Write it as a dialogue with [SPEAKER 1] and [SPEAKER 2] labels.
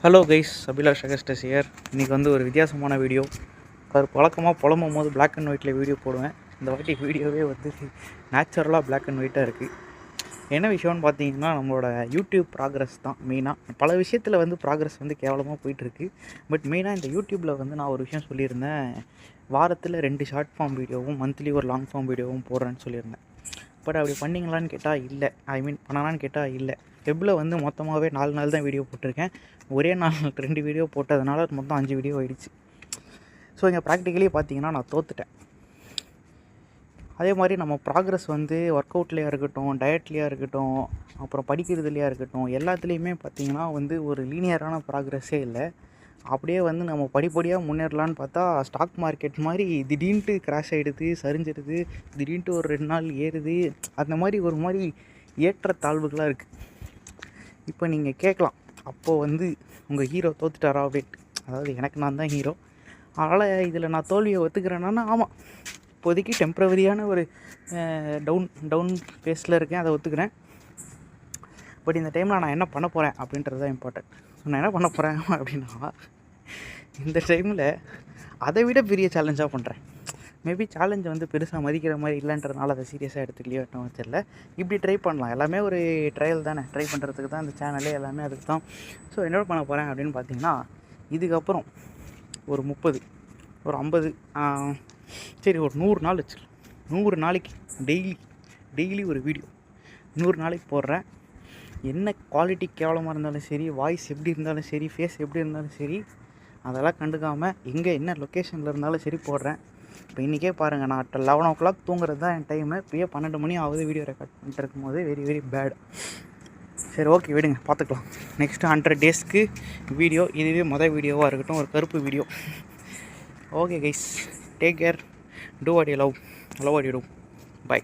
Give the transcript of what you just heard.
[SPEAKER 1] Hello guys, Abhilash Augustus here. இன்றைக்கி வந்து ஒரு வித்தியாசமான வீடியோ. வழக்கமாக புலம்பும் போது பிளாக் அண்ட் ஒயிட்டில் வீடியோ போடுவேன். இந்த வாட்டி வீடியோவே வந்து நேச்சுரலாக பிளாக் அண்ட் ஒயிட்டாக இருக்குது. என்ன விஷயம்னு பார்த்தீங்கன்னா, நம்மளோட யூடியூப் ப்ராக்ரஸ் தான் மெயினாக. பல விஷயத்தில் வந்து ப்ராக்ரஸ் வந்து கேவலமாக போயிட்டுருக்கு. பட் மெயினாக இந்த யூடியூப்பில் வந்து நான் ஒரு விஷயம் சொல்லியிருந்தேன். வாரத்தில் 2 ஷார்ட் ஃபார்ம் வீடியோவும் மந்த்லி ஒரு லாங் ஃபார்ம் வீடியோவும் போடுறேன்னு சொல்லியிருந்தேன். பட் அப்படி பண்ணிங்களான்னு கேட்டால் இல்லை. பண்ணலான்னு கேட்டால் இல்லை. வெப்பில் வந்து மொத்தமாகவே 4 நாள் தான் வீடியோ போட்டிருக்கேன். ஒரே நாள் 2 வீடியோ போட்டதுனால மொத்தம் 5 வீடியோ ஆகிடுச்சு. ஸோ இங்கே ப்ராக்டிக்கலி பார்த்தீங்கன்னா நான் தோத்துட்டேன். அதே மாதிரி நம்ம ப்ராக்ரஸ் வந்து ஒர்க் அவுட்லேயா இருக்கட்டும், டயட்லேயா இருக்கட்டும், அப்புறம் படிக்கிறதுலையா இருக்கட்டும், எல்லாத்துலேயுமே பார்த்திங்கன்னா வந்து ஒரு லீனியரான ப்ராக்ரஸே இல்லை. அப்படியே வந்து நம்ம படிப்படியாக முன்னேறலான்னு பார்த்தா ஸ்டாக் மார்க்கெட் மாதிரி திடீர்னு கிராஷ் ஆகிடுது, சரிஞ்சிடுது, திடீர்னு ஒரு 2 நாள் ஏறுது. அந்த மாதிரி ஒரு மாதிரி ஏற்றத்தாழ்வுகளாக இருக்குது. இப்போ நீங்கள் கேட்கலாம், அப்போது வந்து உங்கள் ஹீரோ தோத்துட்டாரா அப்படின்ட்டு. அதாவது எனக்கு நான் தான் ஹீரோ. அதனால் இதில் நான் தோல்வியை ஒத்துக்கிறேன்னா ஆமாம், இப்போதைக்கு டெம்ப்ரவரியான ஒரு டவுன் ஃபேஸில் இருக்கேன், அதை ஒத்துக்கிறேன். பட் இந்த டைமில் நான் என்ன பண்ண போகிறேன் அப்படின்றது தான் இம்பார்ட்டன்ட். நான் என்ன பண்ண போகிறேன் அப்படின்னா, இந்த டைமில் அதை விட பெரிய சேலஞ்சாக பண்ணுறேன். மேபி சேலஞ்சை வந்து பெருசாக மதிக்கிற மாதிரி இல்லைன்றதுனால அதை சீரியஸாக எடுத்துக்கலையோ என்னவோ தெரியல. இப்படி ட்ரை பண்ணலாம். எல்லாமே ஒரு ட்ரையல் தானே. ட்ரை பண்ணுறதுக்கு தான் இந்த சேனலே, எல்லாமே அதுக்கு தான். ஸோ என்ன பண்ண போகிறேன் அப்படின்னு பார்த்தீங்கன்னா, இதுக்கப்புறம் ஒரு 30, ஒரு 50, சரி ஒரு 100 நாள் வச்சுக்கலாம். 100 நாளைக்கு டெய்லி ஒரு வீடியோ 100 நாளைக்கு போடுறேன். என்ன குவாலிட்டி கேவலமாக இருந்தாலும் சரி, வாய்ஸ் எப்படி இருந்தாலும் சரி, ஃபேஸ் எப்படி இருந்தாலும் சரி, அதெல்லாம் கண்டுக்காமல் எங்கே என்ன லொக்கேஷனில் இருந்தாலும் சரி போடுறேன். இப்போ இன்றைக்கே பாருங்கள், நான் 11 o'clock தூங்குறது தான் என் டைமு. இப்போயே 12 மணி ஆகுது வீடியோ ரெக்கார்ட் பண்ணிட்டு இருக்கும்போது. Very bad. சரி, ஓகே, விடுங்க, பார்த்துக்கலாம். நெக்ஸ்ட்டு 100 டேஸ்க்கு வீடியோ. இதுவே மொதல் வீடியோவாக இருக்கட்டும், ஒரு கருப்பு video. Okay guys, take care, do what you love what you do. By.